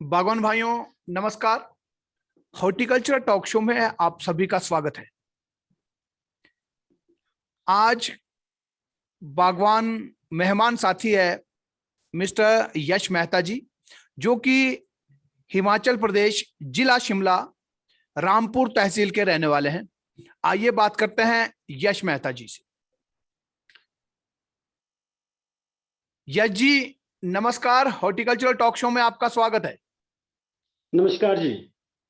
बागवान भाइयों, नमस्कार। हॉर्टिकल्चर टॉक शो में आप सभी का स्वागत है। आज बागवान मेहमान साथी है मिस्टर यश मेहता जी, जो कि हिमाचल प्रदेश, जिला शिमला, रामपुर तहसील के रहने वाले हैं। आइए बात करते हैं यश मेहता जी से। यश जी, नमस्कार। हॉर्टिकल्चर टॉक शो में आपका स्वागत है। नमस्कार जी,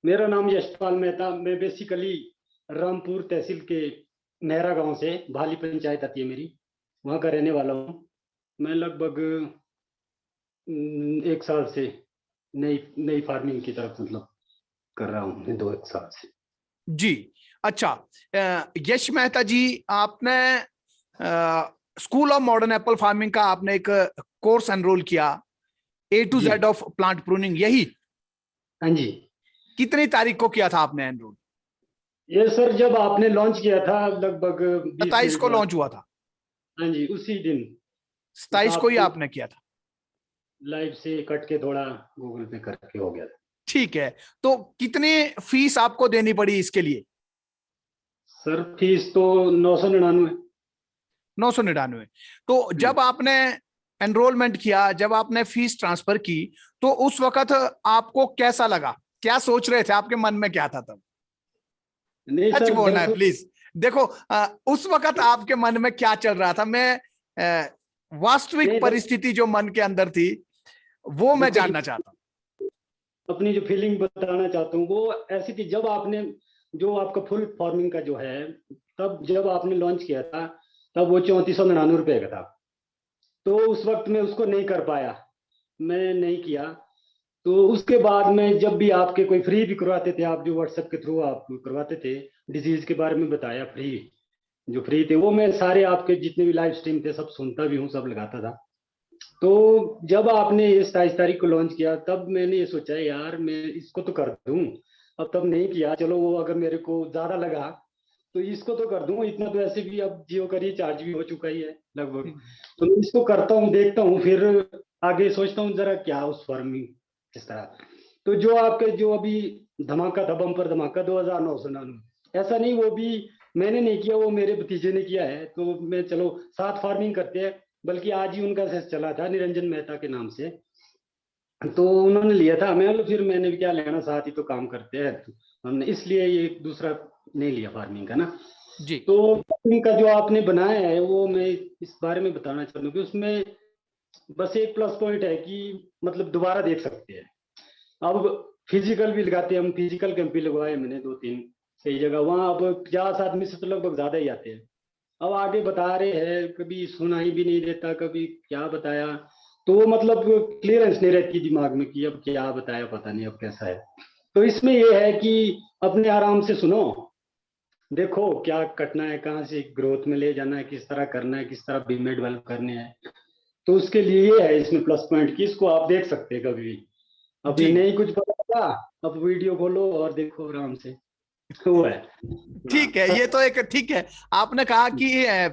मेरा नाम यशपाल मेहता। मैं बेसिकली रामपुर तहसील के नेहरा गांव से, भाली पंचायत आती है मेरी, वहां का रहने वाला हूं। मैं लगभग 1 साल से नई फार्मिंग की तरफ कर रहा हूं, 2-1 साल से। जी, अच्छा। यश मेहता जी, आपने school of modern Apple farming का आपने एक कोर्स एनरोल किया, A to Z of plant pruning, यही? हाँ जी। कितनी तारीख को किया था आपने एनरोल? ये सर, जब आपने लॉन्च किया था लगभग 20 27 मिनट को बाद। लॉन्च हुआ था। हाँ जी, उसी दिन। 27 को ही आपको आपने किया था। लाइव से कट के थोड़ा गूगल पे करके हो गया था। ठीक है, तो कितनी फीस आपको देनी पड़ी इसके लिए? सर फीस तो 999। 999। तो जब आपने एनरोलमेंट किया, जब आपने फीस ट्रांसफर की, तो उस वक्त आपको कैसा लगा? क्या सोच रहे थे? आपके मन में क्या था तब? नहीं सच सर, बोलना है दरअसल प्लीज। देखो, उस वक्त आपके मन में क्या चल रहा था? मैं वास्तविक नहीं, परिस्थिति जो मन के अंदर थी वो मैं देखो जी, जानना चाहता हूँ। अपनी जो फीलिंग बताना चाहता हूँ वो ऐसी थी। जब आपने, जो आपका फुल फार्मिंग का जो है, तब जब आपने लॉन्च किया था तब वो 3499 रुपए का था। तो उस वक्त मैं उसको नहीं कर पाया, मैं नहीं किया। तो उसके बाद में जब भी आपके कोई फ्री भी करवाते थे, आप जो व्हाट्सएप के थ्रू आप करवाते थे, डिजीज के बारे में बताया फ्री, जो फ्री थे वो मैं सारे आपके जितने भी लाइव स्ट्रीम थे सब सुनता भी हूँ, सब लगाता था। तो जब आपने ये 27 तारीख को लॉन्च किया तब मैंने ये सोचा यार मैं इसको तो कर दूं। अब तब नहीं किया, चलो वो अगर मेरे को ज्यादा लगा तो इसको तो कर दूं। इतना तो ऐसे भी अब जियो का रिचार्ज भी हो चुका ही है लगभग। तो मैं इसको करता हूँ, देखता हूँ, फिर आगे सोचता हूँ जरा क्या उस फार्मिंग किस तरह। तो जो आपके जो अभी धमाका था, बम्पर धमाका 2999, ऐसा नहीं, वो भी मैंने नहीं किया, वो मेरे भतीजे ने किया है। तो मैं चलो साथ फार्मिंग करते हैं, बल्कि आज ही उनका सेस चला था निरंजन मेहता के नाम से, तो उन्होंने लिया था। मैं फिर मैंने भी क्या लेना, साथ ही तो काम करते हैं, तो हमने इसलिए ये दूसरा नहीं लिया फार्मिंग का ना। जी। तो फार्मिंग का जो आपने बनाया है वो मैं इस बारे में बताना चाहता हूँ कि उसमें बस एक प्लस पॉइंट है कि मतलब दोबारा देख सकते हैं। अब फिजिकल भी लगाते हैं हम, फिजिकल कैंप भी लगवाए मैंने 2-3 कई जगह। वहाँ अब 50 आदमी से तो लगभग ज्यादा ही आते हैं। अब आगे बता रहे हैं, कभी सुनाई भी नहीं देता, कभी क्या बताया, तो वो मतलब क्लियरेंस नहीं रहती दिमाग में कि अब क्या बताया, पता नहीं अब कैसा है। तो इसमें ये है कि अपने आराम से सुनो, देखो क्या कटना है, कहाँ से ग्रोथ में ले जाना है, किस तरह करना है, किस तरह बीमे डेवलप करने हैं। तो उसके लिए ये है इसमें प्लस पॉइंट कि इसको आप देख सकते हैं कभी भी। अपने जी, नहीं कुछ पता था, अब वीडियो खोलो और देखो आराम से। वो है। ठीक है। ये तो एक ठीक है। आपने कहा कि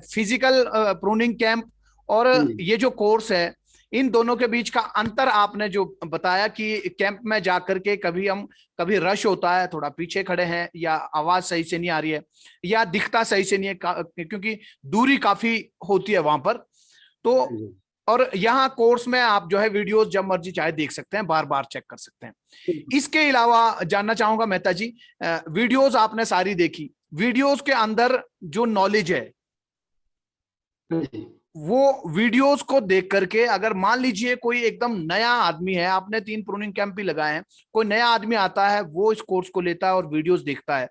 फिजिकल प्रूनिंग कैंप और ये जो कोर्स है, इन दोनों के बीच का अंतर आपने जो बताया कि कैंप में जाकर के कभी रश होता है, थोड़ा पीछे खड़े हैं, या आवाज सही से नहीं आ रही है, या दिखता सही से नहीं है, क्योंकि दूरी काफी होती है वहां पर। तो और यहाँ कोर्स में आप जो है वीडियोस जब मर्जी चाहे देख सकते हैं, बार बार चेक कर सकते हैं। इसके अलावा जानना चाहूंगा मेहता जी, वीडियोस आपने सारी देखी, वीडियोस के अंदर जो नॉलेज है वो वीडियोस को देख करके, अगर मान लीजिए कोई एकदम नया आदमी है, आपने 3 प्रूनिंग कैंप भी लगाए हैं, कोई नया आदमी आता है, वो इस कोर्स को लेता है और वीडियोस देखता है,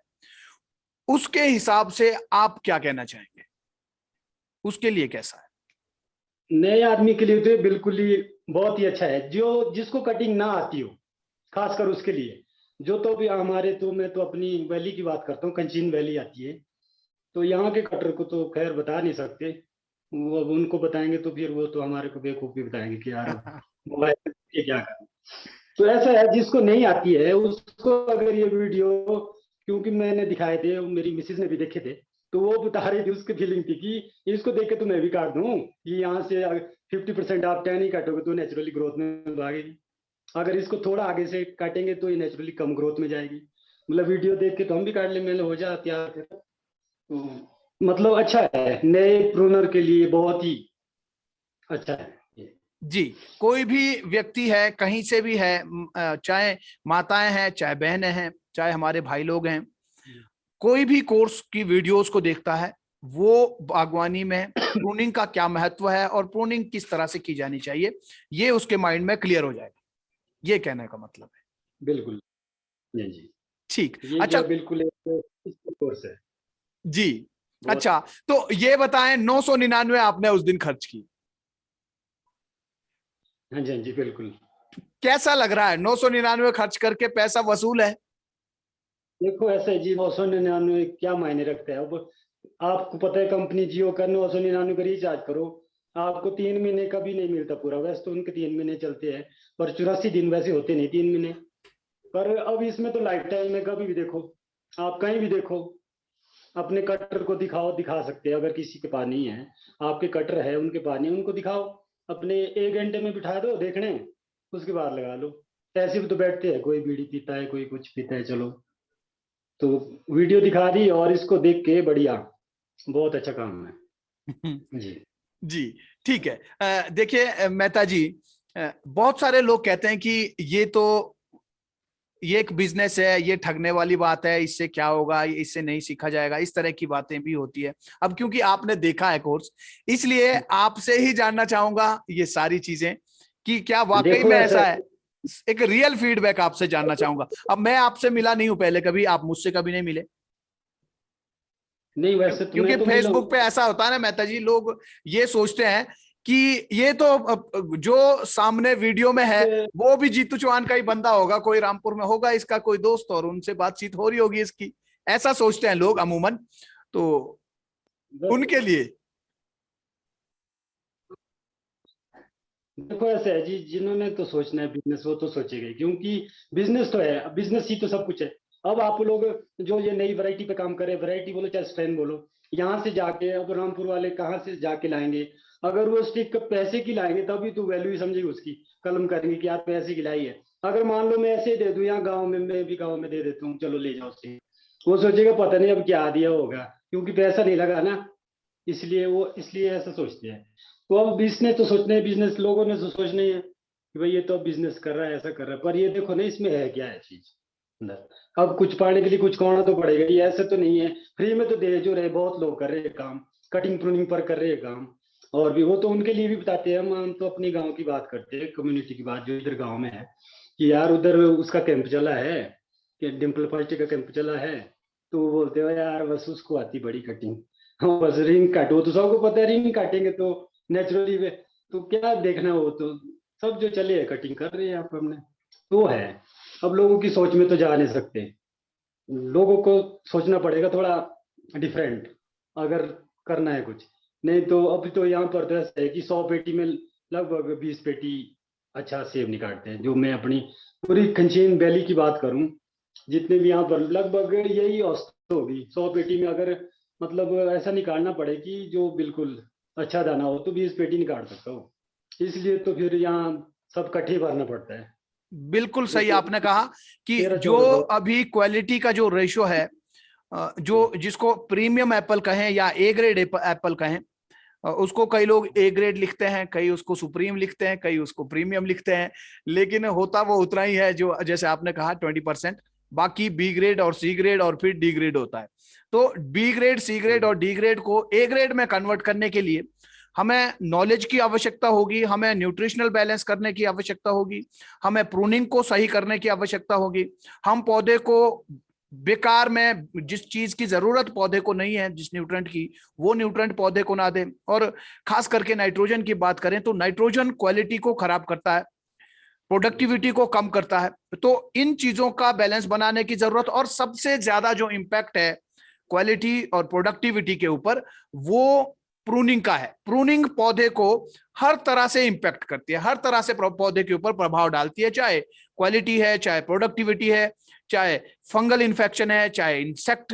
उसके हिसाब से आप क्या कहना चाहेंगे? उसके लिए कैसा है? नए आदमी के लिए तो ये बिल्कुल ही बहुत ही अच्छा है, जो जिसको कटिंग ना आती हो, खासकर उसके लिए। जो तो भी हमारे, तो मैं तो अपनी वैली की बात करता हूँ, कंचीन वैली आती है, तो यहाँ के कटर को तो खैर बता नहीं सकते। वो अब उनको बताएंगे तो फिर वो तो हमारे को बेवकूफ़ी बताएंगे कि यार अब मोबाइल के क्या करें। तो ऐसा है, जिसको नहीं आती है उसको अगर ये वीडियो, क्योंकि मैंने दिखाए थे, मेरी मिसेज ने भी देखे थे, तो वो बता रही थी, उसकी फीलिंग थी कि इसको देख के तो मैं भी काट दूं, कि यहाँ से 50% आप टैन ही काटोगे तो नेचुरली ग्रोथ में भागेगी। अगर इसको थोड़ा आगे से काटेंगे तो ये नेचुरली कम ग्रोथ में जाएगी। मतलब वीडियो देख के तो हम भी काट ले, मैंने हो जा तैयार कर। तो मतलब अच्छा है, नए प्रूनर के लिए बहुत ही अच्छा है ये। जी, कोई भी व्यक्ति है, कहीं से भी है, चाहे माताएं हैं, चाहे बहनें हैं, चाहे हमारे भाई लोग हैं, कोई भी कोर्स की वीडियोस को देखता है, वो बागवानी में प्रूनिंग का क्या महत्व है और प्रूनिंग किस तरह से की जानी चाहिए, ये उसके माइंड में क्लियर हो जाएगा। ये कहने का मतलब है। बिल्कुल जी जी। ठीक, ये अच्छा जो बिल्कुल एक कोर्स है जी। बहुत। अच्छा, तो ये बताएं, 999 आपने उस दिन खर्च की, हाँ जी हाँ जी बिल्कुल। कैसा लग रहा है? 999 खर्च करके पैसा वसूल है? देखो ऐसा है जी, 999 क्या मायने रखता है अब। आपको पता है कंपनी जियो का 999 का रिचार्ज करो, आपको 3 महीने का भी नहीं मिलता पूरा। वैसे तो उनके 3 महीने चलते हैं, पर 84 दिन वैसे होते नहीं 3 महीने। पर अब इसमें तो लाइफ टाइम में कभी भी देखो, आप कहीं भी देखो, अपने कटर को दिखाओ, दिखा सकते हैं। अगर किसी के पास नहीं है, आपके कटर है, उनके पास नहीं, उनको दिखाओ, अपने 1 घंटे में बिठा दो देखने, उसके बाद लगा लो। ऐसे भी तो बैठते हैं, कोई बीड़ी पीता है, कोई कुछ पीता है, चलो तो वीडियो दिखा दी और इसको देख के बढ़िया, बहुत अच्छा काम है जी। जी, ठीक है। देखिए मेहता जी, बहुत सारे लोग कहते हैं कि ये एक बिजनेस है, ये ठगने वाली बात है, इससे क्या होगा, इससे नहीं सीखा जाएगा, इस तरह की बातें भी होती है। अब क्योंकि आपने देखा है कोर्स, इसलिए आपसे ही जानना चाहूंगा ये सारी चीजें कि क्या वाकई देखो में ऐसा ऐसा है, है। एक रियल फीडबैक आपसे जानना चाहूंगा। अब मैं आपसे मिला नहीं हूं पहले कभी, आप मुझसे कभी नहीं मिले, नहीं वैसे तो क्योंकि मैं तो मिला फेसबुक पे हूँ। ऐसा होता है ना मेहता जी, लोग ये सोचते हैं कि ये तो जो सामने वीडियो में है वो भी जीतू चौहान का ही बंदा होगा, कोई रामपुर में होगा इसका कोई दोस्त और उनसे बातचीत हो रही होगी इसकी, ऐसा सोचते हैं लोग अमूमन। तो उनके लिए देखो ऐसा है जी, जिन्होंने तो सोचना है बिजनेस वो तो सोचेगा, क्योंकि बिजनेस तो है, बिजनेस ही तो सब कुछ है। अब आप लोग जो ये नई वैरायटी पे काम कर रहे हैं, वैरायटी बोलो चाहे स्ट्रेन बोलो, यहाँ से जाके अब रामपुर वाले कहाँ से जाके लाएंगे? अगर वो स्टिक पैसे की लाएंगे तभी तो वैल्यू ही समझेगी उसकी, कलम करेंगे कि यार पैसे की लाई है। अगर मान लो मैं ऐसे ही दे दूं, यहाँ गाँव में, मैं भी गाँव में दे देता हूँ, चलो ले जाओ उससे, वो सोचेगा पता नहीं अब क्या दिया होगा, क्योंकि पैसा नहीं लगा ना, इसलिए ऐसा सोचते हैं। तो अब बिजनेस तो सोचना है, बिजनेस लोगों ने तो सोचना ही है कि भाई ये तो बिजनेस कर रहा है, ऐसा कर रहा है, पर ये देखो ना इसमें है क्या है चीज अंदर। अब कुछ पाने के लिए कुछ खोना तो पड़ेगा, ये ऐसे तो नहीं है फ्री में तो दे जो रहे, बहुत लोग कर रहे हैं काम, कटिंग प्रूनिंग पर कर रहे हैं काम। और भी वो तो उनके लिए भी बताते हैं, हम तो अपनी गाँव की बात करते हैं, कम्युनिटी की बात जो इधर गाँव में है, कि यार उधर उसका कैंप चला है, कि डिम्पल पार्टी का कैंप चला है, तो वो बोलते हो यार बस उसको आती बड़ी कटिंग, हाँ बस रिंग काटो, तो सबको पता है रिंग काटेंगे तो नेचुरली वे, तो क्या देखना, वो तो सब जो चले है कटिंग कर रहे हैं आप हमने, तो है। अब लोगों की सोच में तो जा नहीं सकते, लोगों को सोचना पड़ेगा थोड़ा डिफरेंट, अगर करना है कुछ। नहीं तो अभी तो यहाँ पर तो ऐसा है कि 100 पेटी में लगभग 20 पेटी अच्छा सेब निकालते हैं। जो मैं अपनी पूरी खंचीन वैली की बात करूं, जितने भी यहाँ पर लगभग यही औसत होगी, 100 पेटी में अगर मतलब ऐसा निकालना पड़े कि जो बिल्कुल अच्छा दाना हो तो 20 पेटी निकाल सकता हो। इसलिए तो फिर यहाँ सब कट्ठे भरना पड़ता है। बिल्कुल सही देखो आपने कहा कि तेरह जो चौदह सौ अभी क्वालिटी का जो रेशो है, जो जिसको प्रीमियम एप्पल कहें या ए ग्रेड एप्पल कहें, उसको कई लोग ए ग्रेड लिखते हैं, कई उसको सुप्रीम लिखते हैं, कई उसको प्रीमियम लिखते हैं, लेकिन होता वो उतना ही है जो जैसे आपने कहा 20%, बाकी बी ग्रेड और सी ग्रेड और फिर डी ग्रेड होता है। तो बी ग्रेड, सी ग्रेड और डी ग्रेड को ए ग्रेड में कन्वर्ट करने के लिए हमें नॉलेज की आवश्यकता होगी, हमें न्यूट्रिशनल बैलेंस करने की आवश्यकता होगी, हमें प्रूनिंग को सही करने की आवश्यकता होगी। हम पौधे को बेकार में जिस चीज की जरूरत पौधे को नहीं है, जिस न्यूट्रेंट की, वो न्यूट्रेंट पौधे को ना दें। और खास करके नाइट्रोजन की बात करें तो नाइट्रोजन क्वालिटी को खराब करता है, प्रोडक्टिविटी को कम करता है। तो इन चीजों का बैलेंस बनाने की जरूरत, और सबसे ज्यादा जो इंपैक्ट है क्वालिटी और प्रोडक्टिविटी के ऊपर, वो प्रूनिंग का है। प्रूनिंग पौधे को हर तरह से इंपैक्ट करती है, हर तरह से पौधे के ऊपर प्रभाव डालती है, चाहे क्वालिटी है, चाहे प्रोडक्टिविटी है, चाहे फंगल इन्फेक्शन है, चाहे इंसेक्ट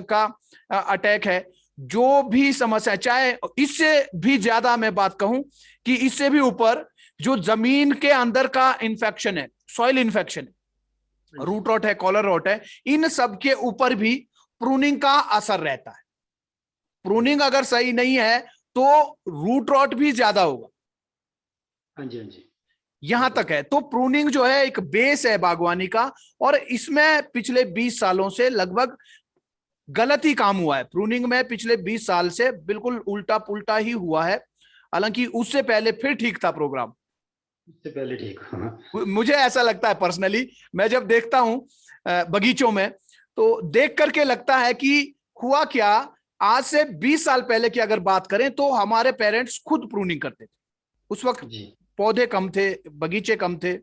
का अटैक है, जो भी समस्या, चाहे इससे भी ज्यादा मैं बात कहूं कि इससे भी ऊपर जो जमीन के अंदर का इन्फेक्शन है, सॉइल इन्फेक्शन है, रूट रॉट है, कॉलर रॉट है, इन सब के ऊपर भी प्रूनिंग का असर रहता है। प्रूनिंग अगर सही नहीं है तो रूट रॉट भी ज्यादा होगा। हाँ जी, हाँ जी, यहां तक है। तो प्रूनिंग जो है एक बेस है बागवानी का, और इसमें पिछले 20 सालों से लगभग गलत ही काम हुआ है। प्रूनिंग में पिछले 20 साल से बिल्कुल उल्टा पुल्टा ही हुआ है। हालांकि उससे पहले फिर ठीक था प्रोग्राम, उससे पहले ठीक। हाँ मुझे ऐसा लगता है पर्सनली। मैं जब देखता हूं बगीचों में, तो देख करके लगता है कि हुआ क्या, आज से 20 साल पहले की अगर बात करें तो हमारे पेरेंट्स खुद प्रूनिंग करते थे। उस वक्त जी, पौधे कम थे, बगीचे कम थे,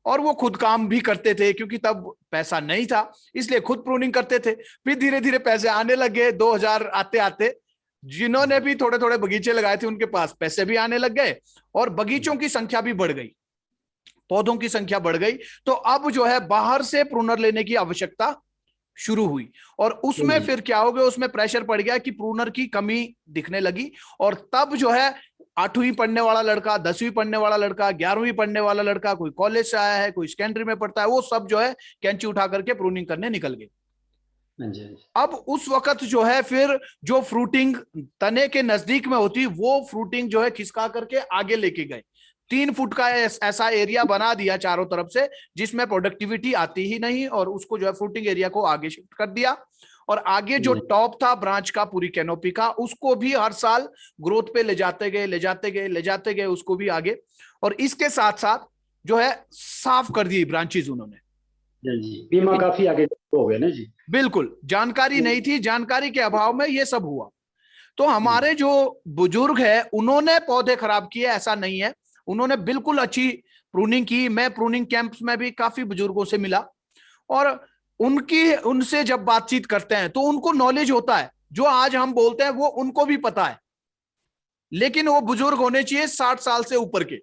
और वो खुद काम भी करते थे क्योंकि तब पैसा नहीं था, इसलिए खुद प्रूनिंग करते थे। फिर धीरे धीरे पैसे आने लगे, 2000 आते आते जिन्होंने भी थोड़े थोड़े बगीचे लगाए थे उनके पास पैसे भी आने लग गए, और बगीचों की संख्या भी बढ़ गई, पौधों की संख्या बढ़ गई। तो अब जो है बाहर से प्रूनर लेने की आवश्यकता शुरू हुई, और उसमें जी, फिर क्या हो गया, उसमें प्रेशर पड़ गया कि प्रूनर की कमी दिखने लगी। और तब जो है 8वीं पढ़ने वाला लड़का, 10वीं पढ़ने वाला लड़का, 11वीं पढ़ने वाला लड़का, कोई कॉलेज से आया है, कोई सेकेंडरी में पढ़ता है, वो सब जो है कैंची उठा करके प्रूनिंग करने निकल गए। हाँ जी, हाँ जी, अब उस वक्त जो है फिर जो फ्रूटिंग तने के नजदीक में होती, वो फ्रूटिंग जो है खिसका करके आगे लेके गए। 3 फुट का ऐसा एरिया बना दिया चारों तरफ से, जिसमें प्रोडक्टिविटी आती ही नहीं, और उसको जो है फ्रूटिंग एरिया को आगे शिफ्ट कर दिया। और आगे जो टॉप था ब्रांच का, पूरी कैनोपी का, उसको भी हर साल ग्रोथ पे ले जाते गए, ले जाते गए, ले जाते गए उसको भी आगे। और इसके साथ साथ जो है साफ कर दी ब्रांचेज उन्होंने, हाँ जी, बीमा क्योंकि काफी आगे हो गया ना जी। बिल्कुल जानकारी नहीं थी, जानकारी के अभाव में ये सब हुआ। तो हम्म, हमारे जो बुजुर्ग है उन्होंने पौधे खराब किए ऐसा नहीं है, उन्होंने बिल्कुल अच्छी प्रूनिंग की। मैं प्रूनिंग कैंप्स में भी काफी बुजुर्गों से मिला, और उनसे जब बातचीत करते हैं तो उनको नॉलेज होता है, जो आज हम बोलते हैं वो उनको भी पता है। लेकिन वो बुजुर्ग होने चाहिए 60 साल से ऊपर के,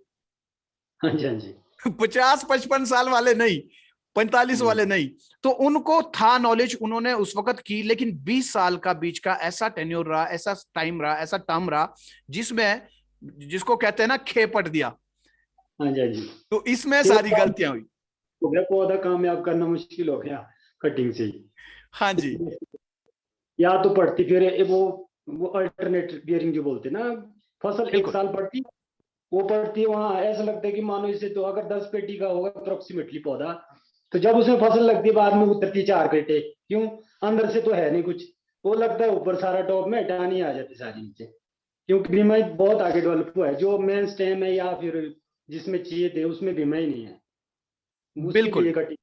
हाँ जी, हाँ जी, 50-55 साल वाले नहीं, 45 हम्म, वाले नहीं। तो उनको था नॉलेज, उन्होंने उस वक्त की। लेकिन 20 साल का बीच का ऐसा टेन्योर रहा, ऐसा टाइम रहा, ऐसा टर्म रहा, जिसमें जिसको कहते हैं ना खेपट दिया। हाँ जी, हाँ जी। तो इसमें तो सारी गलतियां हुई। हो गया, पौधा कामयाब करना मुश्किल हो गया कटिंग से हाँ जी, ही। या तो पड़ती फिर वो अल्टरनेट बियरिंग जो बोलते हैं ना, फसल एक बिल्कुल साल पड़ती, वो पड़ती है वहां, ऐसा लगता है कि मानो इसे तो अगर 10 पेटी का होगा अप्रोक्सीमेटली पौधा, तो जब उसमें फसल लगती है बाद में उतरती 4 पेटे, क्यों? अंदर से तो है नहीं कुछ, वो लगता है ऊपर सारा टॉप में, टहनी आ जाती सारी नीचे, क्योंकि बीमारी बहुत आगे डेवलप हुआ है। जो मेन स्टेम है या फिर जिसमें चाहिए थे उसमें बीमा ही नहीं है, उसके बिल्कुल। लिए कटिंग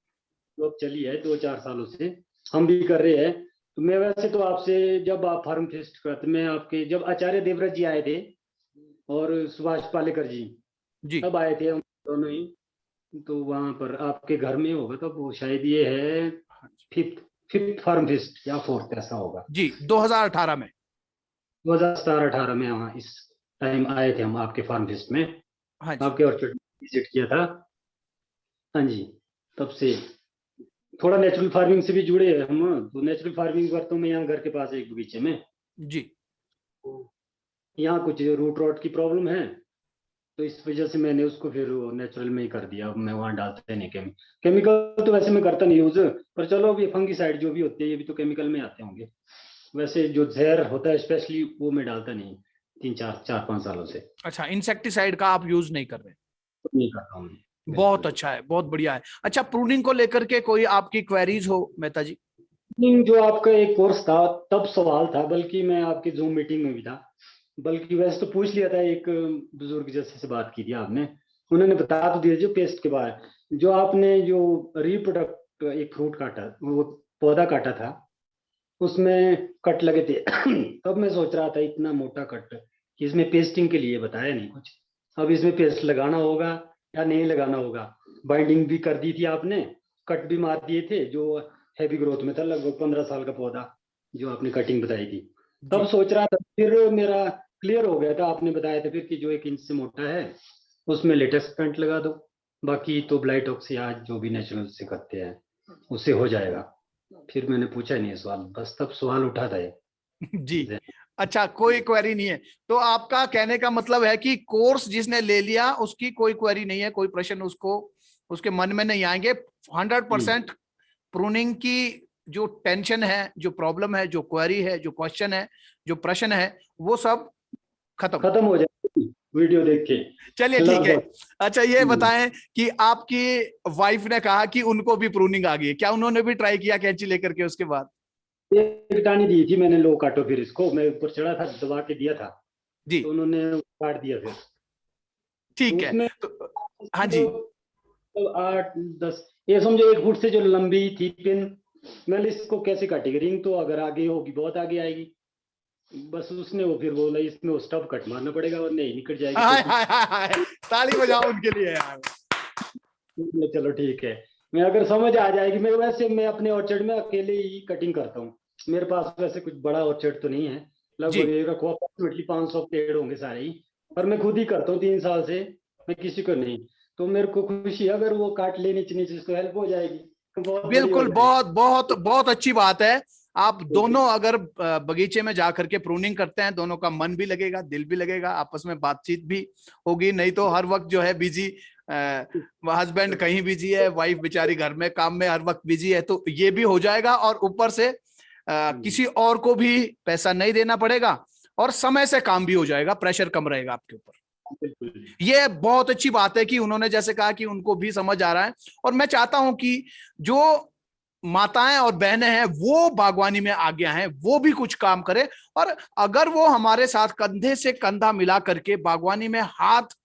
जॉब चली है 2-4 सालों से, हम भी कर रहे हैं। तो मैं वैसे तो आपसे, जब आप फार्म फेस्ट करते, मैं आपके जब आचार्य देवव्रत जी आए थे और सुभाष पालेकर जी जी, तब आए थे हम दोनों ही, तो वहां पर आपके घर में होगा, तो वो शायद ये है फिफ्थ फिफ्थ फार्म फेस्ट या फोर्थ ऐसा होगा। जी 2018 में। 2017-18 में वहाँ इस टाइम आए थे हम आपके फार्म फेस्ट में, हाँ जी, आपके ऑर्चर्ड विजिट किया था। हाँ जी, तब से थोड़ा नेचुरल फार्मिंग से भी जुड़े हैं हम, तो नेचुरल फार्मिंग करता हूँ मैं यहाँ घर के पास एक बगीचे में। जी, तो यहाँ कुछ रूट रॉट की प्रॉब्लम है, तो इस वजह से मैंने उसको फिर नेचुरल में ही कर दिया। अब मैं वहाँ डालता नहीं केमिकल तो वैसे मैं करता नहीं यूज, पर चलो अभी फंगीसाइड जो भी होते हैं ये भी तो केमिकल में आते होंगे। वैसे जो जहर होता है स्पेशली वो मैं डालता नहीं, 3-4-5 सालों से अच्छा, इंसेक्टिसाइड का आप यूज नहीं कर रहे? नहीं करता हूँ मैं, बहुत बिल्कुल। अच्छा है, बहुत बढ़िया है। अच्छा, प्रूनिंग को लेकर के कोई आपकी क्वेरीज हो मेहता जी? जो आपका एक कोर्स था तब सवाल था, बल्कि मैं आपकी जूम मीटिंग में भी था, बल्कि वैसे तो पूछ लिया था, एक बुजुर्ग जैसे से बात की थी आपने, उन्होंने बता तो दिया जो पेस्ट के बारे, जो आपने जो रिप्रोडक्ट एक फ्रूट काटा, वो पौधा काटा था, उसमें कट लगे थे तब मैं सोच रहा था इतना मोटा कट कि इसमें पेस्टिंग के लिए बताया नहीं कुछ, अब इसमें पेस्ट लगाना होगा या नहीं लगाना होगा। बाइंडिंग भी कर दी थी आपने, कट भी मार दिए थे, जो हैवी ग्रोथ में था लगभग 15 साल का पौधा, जो आपने कटिंग बताई थी। तब जी, सोच रहा था, फिर मेरा क्लियर हो गया था, आपने बताया था फिर कि जो 1 इंच से मोटा है उसमें लेटेक्स पेंट लगा दो, बाकी तो ब्लाइटॉक्स या जो भी नेचुरल से करते हैं उससे हो जाएगा। फिर मैंने पूछा नहीं सवाल, बस तब सवाल उठा था ये। जी। अच्छा, कोई क्वेरी नहीं है। तो आपका कहने का मतलब है कि कोर्स जिसने ले लिया उसकी कोई क्वेरी नहीं है, कोई प्रश्न उसको उसके मन में नहीं आएंगे। 100% प्रूनिंग की जो टेंशन है, जो प्रॉब्लम है, जो क्वेरी है, जो क्वेश्चन है, जो प्रश्न है, वो सब खत्म। खत्म हो जाएगी वीडियो देख के चलिए ठीक है। लगभग। अच्छा ये हम्म। बताएं कि आपकी वाइफ ने कहा कि उनको भी प्रूनिंग आ गई है, क्या उन्होंने भी ट्राई किया कैंची लेकर के उसके बाद? एक टानी दी थी मैंने, लो काटो, फिर इसको मैं ऊपर चढ़ा था दबा के दिया था, जी तो उन्होंने काट दिया फिर। तो ठीक है। उसमें तो हाँ जी। तो 8 10, ये समझो 1 फुट से जो लंबी थी पिन, मैंने इसको कैसे काटेगी, रिंग तो अगर आगे होगी बहुत आगे आएगी, बस उसने वो फिर बोला इसमें वो स्टफ कट मारना पड़ेगा और नहीं निकल जाएगी हाय तो। हाय हाय हाय, ताली बजाओ उनके लिए यार। मैं चलो ठीक है, मैं अगर समझ आ जाएगी। मैं वैसे मैं अपने ऑर्चर्ड में अकेले ही कटिंग करता हूँ, मेरे पास वैसे कुछ बड़ा ऑर्चर्ड तो नहीं है, जी लगभग एक रखो अप्रोक्सीमेटली 500 पेड़ होंगे सारे ही, पर मैं खुद ही करता हूँ 3 साल से, मैं किसी को नहीं। तो मेरे को खुशी है अगर वो काट ले नीचे नीचे तो हेल्प हो जाएगी, बहुत बड़ी हो बिल्कुल, जाएगी। बहुत बहुत बहुत अच्छी बात है। आप दोनों अगर बगीचे में जाकर के प्रूनिंग करते हैं, दोनों का मन भी लगेगा, दिल भी लगेगा, आपस में बातचीत भी होगी। नहीं तो हर वक्त जो है बिजी, हस्बैंड कहीं बिजी है, वाइफ बेचारी घर में काम में हर वक्त बिजी है, तो ये भी हो जाएगा। और ऊपर से किसी और को भी पैसा नहीं देना पड़ेगा और समय से काम भी हो जाएगा, प्रेशर कम रहेगा आपके ऊपर। बिल्कुल। ये बहुत अच्छी बात है कि उन्होंने जैसे कहा कि उनको भी समझ आ रहा है। और मैं चाहता हूं कि जो माताएं और बहनें हैं वो बागवानी में आगे आए, वो भी कुछ काम करें। और अगर वो हमारे साथ कंधे से कंधा मिला करके बागवानी में हाथ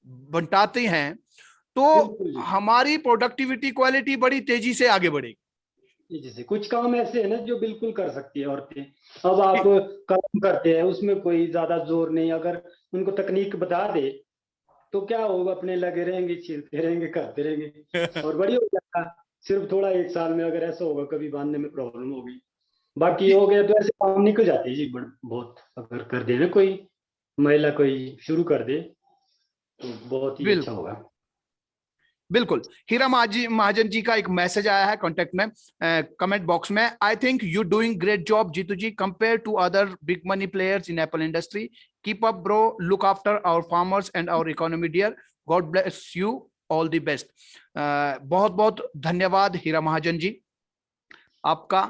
बंटाते हैं तो बिल्कुल जी। हमारी प्रोडक्टिविटी क्वालिटी बड़ी तेजी से आगे बढ़ेगी। जैसे कुछ काम ऐसे है ना जो बिल्कुल कर सकती है औरतें। अब आप काम करते हैं उसमें कोई ज्यादा जोर नहीं, अगर उनको तकनीक बता दे तो क्या होगा, अपने लगे रहेंगे, छिलते रहेंगे, करते रहेंगे और बड़ी हो जाएगा। सिर्फ थोड़ा 1 साल में अगर ऐसा होगा कभी बांधने में प्रॉब्लम होगी, बाकी हो गया तो ऐसे काम निकल जाते हैं जी। बहुत अगर कर दे ना कोई महिला, कोई शुरू कर दे तो बहुत ही अच्छा बिल्कुल होगा। बिल्कुल। हीरा महाजन जी का एक मैसेज आया है कांटेक्ट में, कमेंट बॉक्स में। I think you doing great job Jitu ji compare to other big money players in apple industry. Keep up bro, look after our farmers and our economy dear, god bless you, all the best. बहुत बहुत धन्यवाद हीरा महाजन जी आपका।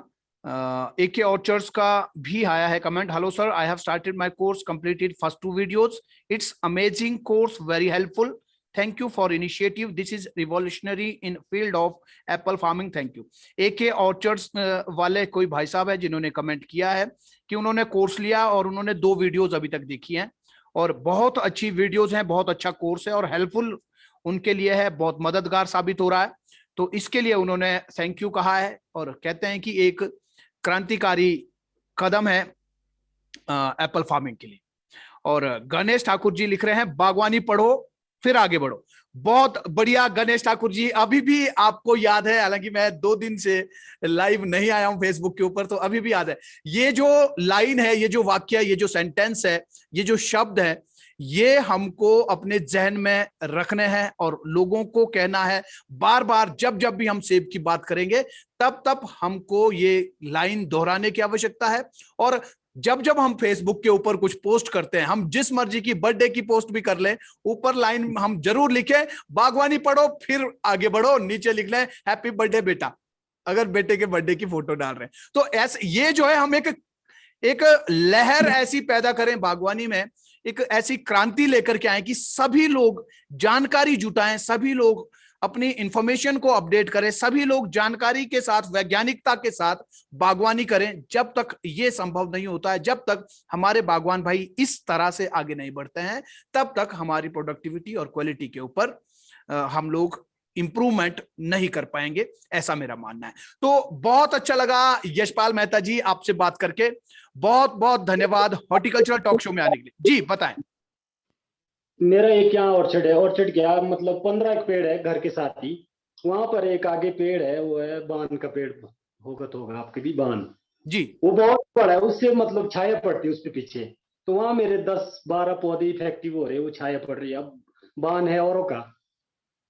AK orchards का भी आया है comment. Hello sir, I have started my course, completed first 2 videos, it's amazing course, very helpful, thank you for initiative, this is revolutionary in field of Apple farming, thank you. AK orchards वाले कोई भाई साहब है जिन्होंने comment किया है कि उन्होंने कोर्स लिया और उन्होंने 2 वीडियोस अभी तक देखी हैं और बहुत अच्छी वीडियोस हैं, बहुत अच्छा कोर्स है और हेल्पफुल उनके लिए है, बहुत मददगार साबित हो रहा है। तो इसके लिए उन्होंने थैंक यू कहा है और कहते हैं कि एक क्रांतिकारी कदम है एप्पल फार्मिंग के लिए। और गणेश ठाकुर जी लिख रहे हैं बागवानी पढ़ो फिर आगे बढ़ो। बहुत बढ़िया गणेश ठाकुर जी, अभी भी आपको याद है, हालांकि मैं 2 दिन से लाइव नहीं आया हूं फेसबुक के ऊपर, तो अभी भी याद है ये जो लाइन है, ये जो वाक्य, ये जो सेंटेंस है, ये जो शब्द है, ये हमको अपने जहन में रखने हैं और लोगों को कहना है बार बार। जब जब भी हम सेब की बात करेंगे तब तब हमको ये लाइन दोहराने की आवश्यकता है। और जब जब हम फेसबुक के ऊपर कुछ पोस्ट करते हैं, हम जिस मर्जी की बर्थडे की पोस्ट भी कर लें, ऊपर लाइन हम जरूर लिखें बागवानी पढ़ो फिर आगे बढ़ो, नीचे लिख लें हैप्पी बर्थडे बेटा, अगर बेटे के बर्थडे की फोटो डाल रहे हैं तो। ऐसे ये जो है हम एक लहर ऐसी पैदा करें बागवानी में, एक ऐसी क्रांति लेकर के आए कि सभी लोग जानकारी जुटाएं, सभी लोग अपनी इंफॉर्मेशन को अपडेट करें, सभी लोग जानकारी के साथ, वैज्ञानिकता के साथ बागवानी करें। जब तक ये संभव नहीं होता है, जब तक हमारे बागवान भाई इस तरह से आगे नहीं बढ़ते हैं, तब तक हमारी प्रोडक्टिविटी और क्वालिटी के ऊपर हम लोग इंप्रूवमेंट नहीं कर पाएंगे, ऐसा मेरा मानना है। तो बहुत अच्छा लगा यशपाल मेहता जी आपसे बात करके, बहुत बहुत धन्यवाद हॉर्टिकल्चरल टॉक शो में आने के लिए। जी बताएं। मेरा एक यहाँ ऑर्चर्ड है, ऑर्चर्ड क्या मतलब 15 पेड़ है घर के साथ ही, वहां पर एक आगे पेड़ है, वो है बान का पेड़, होगा तो होगा आपके भी बान। जी वो बहुत बड़ा है, उससे मतलब छाया पड़ती है उसके पीछे, तो वहां मेरे 10-12 पौधे इफेक्टिव हो रहे हैं, वो छाया पड़ रही है। अब बान है औरों का,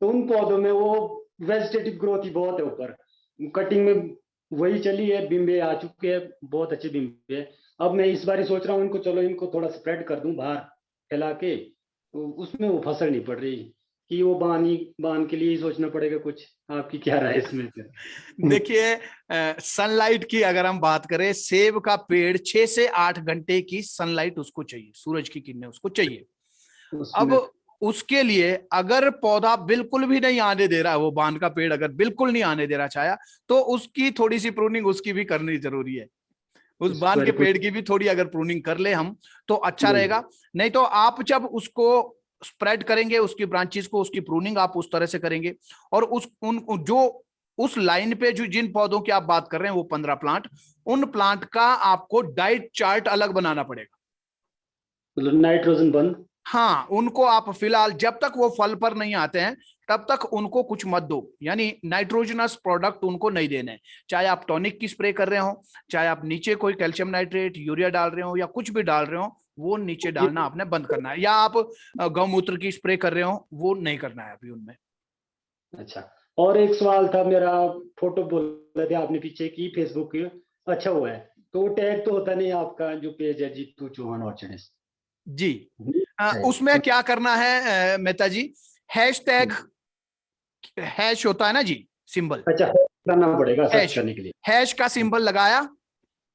तो उन पौधों में वो वेजिटेटिव ग्रोथ ही बहुत है ऊपर, कटिंग में वही चली है, बिम्बे आ चुके हैं, बहुत अच्छे बिम्बे है। अब मैं इस बार ही सोच रहा हूँ इनको, चलो इनको थोड़ा स्प्रेड कर दूं बाहर फैला के, तो उसमें वो फसल नहीं पड़ रही कि वो बान के लिए ही सोचना पड़ेगा कुछ। आपकी क्या राय है इसमें फिर? देखिए, सनलाइट की अगर हम बात करें, सेब का पेड़ 6 से 8 घंटे की सनलाइट उसको चाहिए, सूरज की किरणें उसको चाहिए। अब उसमें उसके लिए अगर पौधा बिल्कुल भी नहीं आने दे रहा है, वो बांध का पेड़ अगर बिल्कुल नहीं आने दे रहा छाया, तो उसकी थोड़ी सी प्रूनिंग उसकी भी करनी जरूरी है। उस इस बांध बार के कुछ पेड़ की भी थोड़ी अगर प्रूनिंग कर ले हम, तो अच्छा जी रहेगा। नहीं तो आप जब उसको स्प्रेड करेंगे, उसकी ब्रांचेस को, उसकी प्रूनिंग आप उस तरह से करेंगे, और जो उस लाइन पे जो जिन पौधों की आप बात कर रहे हैं वो 15 प्लांट, उन प्लांट का आपको डाइट चार्ट अलग बनाना पड़ेगा। मतलब नाइट्रोजन बंद। हाँ, उनको आप फिलहाल जब तक वो फल पर नहीं आते हैं तब तक उनको कुछ मत दो, यानी नाइट्रोजनस प्रोडक्ट उनको नहीं देने। चाहे आप टॉनिक की स्प्रे कर रहे हो, चाहे आप नीचे कोई कैल्शियम नाइट्रेट, यूरिया डाल रहे हो, या कुछ भी डाल रहे हो, वो नीचे डालना आपने बंद करना है। या आप गौमूत्र की स्प्रे कर रहे हो, वो नहीं करना है अभी उनमें। अच्छा, और एक सवाल था मेरा, फोटो बोल रहे थे आपने पीछे की फेसबुक की, अच्छा हुआ है तो टैग तो होता नहीं आपका जो पेज है जीतू चौहान ऑर्चिड्स? जी, अच्छा है उसमें क्या करना है मेहता जी, हैश टैग, हैश होता है ना जी, सिंबल, अच्छा, करना पड़ेगा सर्च हैश, करने के लिए? हैश का सिंबल लगाया, हाँ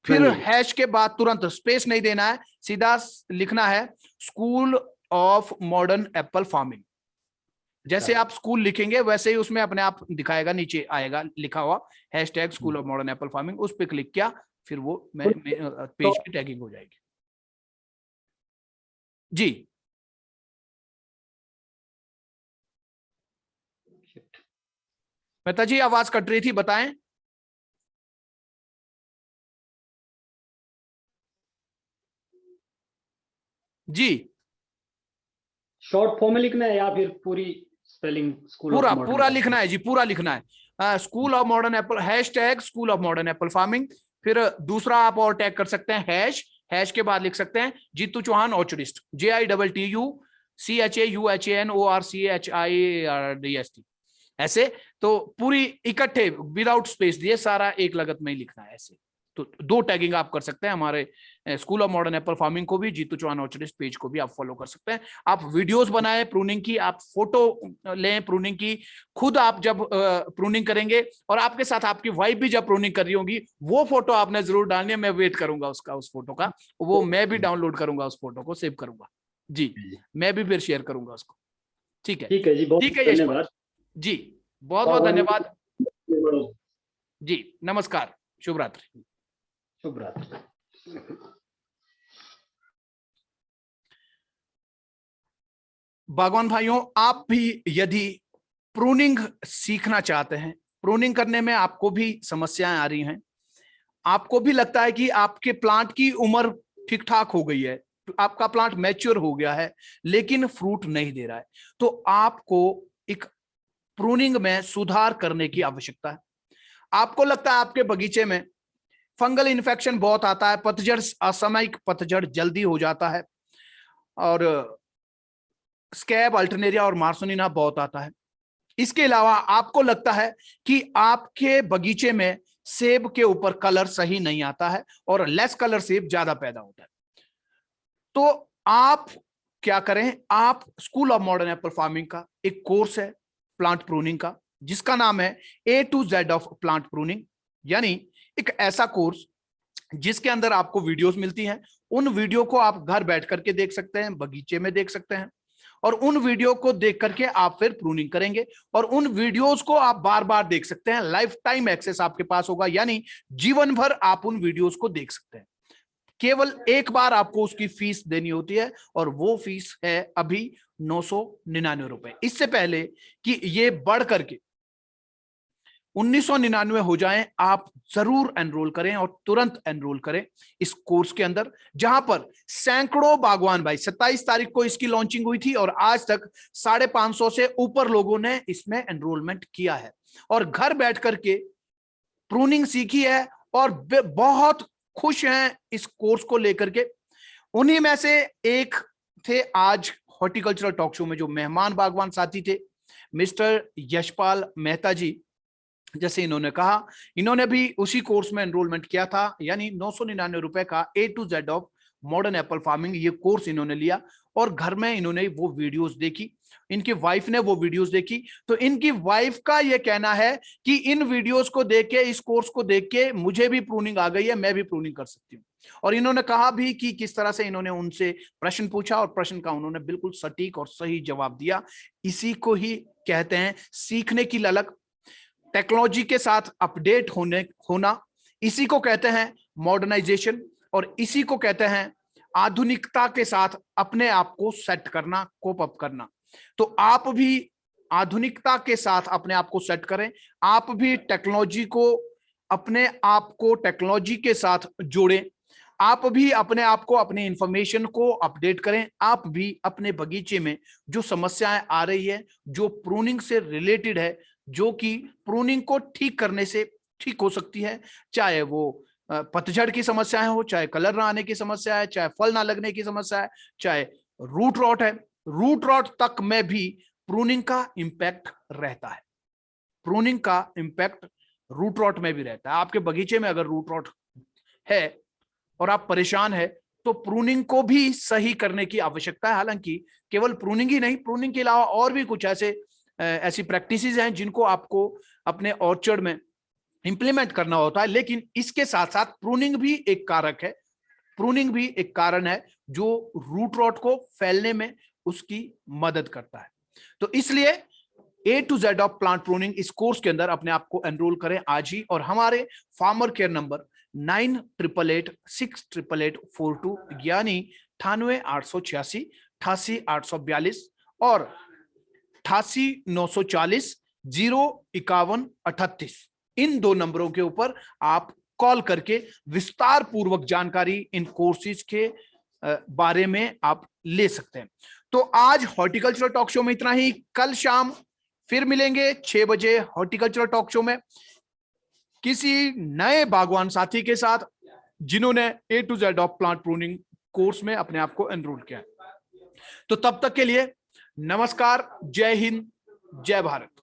फिर जी। हैश के बाद तुरंत स्पेस नहीं देना है, सीधा लिखना है school of modern Apple farming. अच्छा। जैसे आप स्कूल लिखेंगे वैसे ही उसमें अपने आप दिखाएगा, नीचे आएगा लिखा हुआ hash tag school of modern Apple farming, उस पर क्लिक किया, फिर वो पेज की टैगिंग हो जाएगी। जी मेहता जी, आवाज कट रही थी, बताएं। जी, शॉर्ट फॉर्म में लिखना है या फिर पूरी स्पेलिंग स्कूल ऑफ पूरा मॉडर्न पूरा एप्पल? लिखना है जी, पूरा लिखना है, school of modern Apple, hash tag school of modern Apple farming. फिर दूसरा आप और टैग कर सकते हैं हैश, हैश के बाद लिख सकते हैं जीतू चौहान ऑर्चर्डिस्ट, JITTUCHAUCHANORCHIDST, ऐसे। तो पूरी इकट्ठे विदाउट स्पेस दिए, सारा एक लगत में ही लिखना है ऐसे। तो 2 टैगिंग आप कर सकते हैं, हमारे school of modern Apple farming को भी, जीतू चौहान ऑर्चर्डिस्ट पेज को भी आप फॉलो कर सकते हैं। आप वीडियोस बनाएं प्रूनिंग की, आप फोटो लें प्रूनिंग की, खुद आप जब प्रूनिंग करेंगे, और आपके साथ आपकी वाइफ भी जब प्रूनिंग कर रही होंगी, वो फोटो आपने जरूर डालनी है। मैं वेट करूंगा उसका, उस फोटो का, वो मैं भी डाउनलोड करूंगा, उस फोटो को सेव करूंगा जी, मैं भी फिर शेयर करूंगा उसको। ठीक है, ठीक है जी, बहुत ठीक है यशपाल धन्यवाद। जी, बहुत बहुत बागवानी धन्यवाद को जी, नमस्कार, शुभ रात्रि। शुभ रात्रि। बागवान भाइयों, आप भी यदि प्रूनिंग सीखना चाहते हैं, प्रूनिंग करने में आपको भी समस्याएं आ रही हैं, आपको भी लगता है कि आपके प्लांट की उम्र ठीक ठाक हो गई है, आपका प्लांट मैच्योर हो गया है, लेकिन फ्रूट नहीं दे रहा है, तो आपको एक प्रूनिंग में सुधार करने की आवश्यकता है। आपको लगता है आपके बगीचे में फंगल इन्फेक्शन बहुत आता है, पतझड़, असामयिक पतझड़ जल्दी हो जाता है, और स्कैब, अल्टरनेरिया और मार्सोनिना बहुत आता है। इसके अलावा आपको लगता है कि आपके बगीचे में सेब के ऊपर कलर सही नहीं आता है, और लेस कलर सेब ज्यादा पैदा होता है, तो आप क्या करें, आप school of modern Apple farming का एक कोर्स है प्लांट प्रूनिंग का, जिसका नाम है A to Z of plant pruning, यानी एक ऐसा कोर्स जिसके अंदर आपको वीडियोस मिलती हैं। उन वीडियो को आप घर बैठ करके देख सकते हैं, बगीचे में देख सकते हैं, और उन वीडियो को देख करके आप फिर प्रूनिंग करेंगे, और उन वीडियोस को आप बार बार देख सकते हैं, लाइफ टाइम एक्सेस आपके पास होगा, यानी जीवन भर आप उन वीडियोस को देख सकते हैं। केवल एक बार आपको उसकी फीस देनी होती है, और वो फीस है अभी 999 रुपए। इससे पहले कि ये बढ़ करके 1999 हो जाएं, आप जरूर एनरोल करें, और तुरंत एनरोल करें इस कोर्स के अंदर, जहां पर सैकड़ों बागवान भाई, 27 तारीख को इसकी लॉन्चिंग हुई थी, और आज तक 550 से ऊपर लोगों ने इसमें एनरोलमेंट किया है, और घर बैठ करके प्रूनिंग सीखी है, और बहुत खुश हैं इस कोर्स को लेकर के। उन्हीं में से एक थे आज हॉर्टिकल्चरल टॉक शो में जो मेहमान बागवान साथी थे, मिस्टर यशपाल मेहता जी, जैसे इन्होंने कहा, इन्होंने भी उसी कोर्स में एनरोलमेंट किया था, यानी 999 का A to Z of modern Apple farming, ये कोर्स इन्होंने लिया और घर में इन्होंने वो वीडियोस देखी, इनकी वाइफ ने वो वीडियोस देखी। तो इनकी वाइफ का ये कहना है कि इन वीडियोस को देख के, इस कोर्स को देख के मुझे भी प्रूनिंग आ गई है, मैं भी प्रूनिंग कर सकती हूँ। और इन्होंने कहा भी कि किस तरह से इन्होंने उनसे प्रश्न पूछा और प्रश्न का उन्होंने बिल्कुल सटीक और सही जवाब दिया। इसी को ही कहते हैं सीखने की ललक, टेक्नोलॉजी के साथ अपडेट होना, इसी को कहते हैं मॉडर्नाइजेशन, और इसी को कहते हैं आधुनिकता के साथ अपने आप को सेट करना, कोप अप करना। तो आप भी आधुनिकता के साथ अपने आप को सेट करें, आप भी टेक्नोलॉजी को, अपने आप को टेक्नोलॉजी के साथ जोड़ें, आप भी अपने आप को, अपनी इंफॉर्मेशन को अपडेट करें। आप भी अपने बगीचे में जो समस्याएं आ रही है, जो प्रूनिंग से रिलेटेड है, जो कि प्रूनिंग को ठीक करने से ठीक हो सकती है, चाहे वो पतझड़ की समस्याएं हो, चाहे कलर ना आने की समस्या है, चाहे फल ना लगने की समस्या है, चाहे रूट रॉट है, रूट रॉट तक में भी प्रूनिंग का इंपैक्ट रहता है। प्रूनिंग का इंपैक्ट रूट रॉट में भी रहता है। आपके बगीचे में अगर रूट रॉट है और आप परेशान है, तो प्रूनिंग को भी सही करने की आवश्यकता है। हालांकि केवल प्रूनिंग ही नहीं, प्रूनिंग के अलावा और भी कुछ ऐसी प्रैक्टिसेस हैं जिनको आपको अपने ऑर्चर्ड में इंप्लीमेंट करना होता है, लेकिन इसके साथ साथ प्रूनिंग भी एक कारक है, प्रूनिंग भी एक कारण है जो रूट रॉट को फैलने में उसकी मदद करता है। तो इसलिए A to Z of plant pruning इस कोर्स के अंदर अपने आप को एनरोल करें आज ही, और हमारे फार्मर केयर नंबर 9888688842 यानी 98 886 88 842 और 88 940 051 38, इन दो नंबरों के ऊपर आप कॉल करके विस्तार पूर्वक जानकारी इन कोर्सेज के बारे में आप ले सकते हैं। तो आज हॉर्टिकल्चरल टॉक शो में इतना ही। कल शाम फिर मिलेंगे 6 बजे हॉर्टिकल्चरल टॉक शो में किसी नए बागवान साथी के साथ जिन्होंने A to Z of plant pruning course में अपने आप को एनरोल किया है। तो तब तक के लिए नमस्कार, जय हिंद, जय भारत।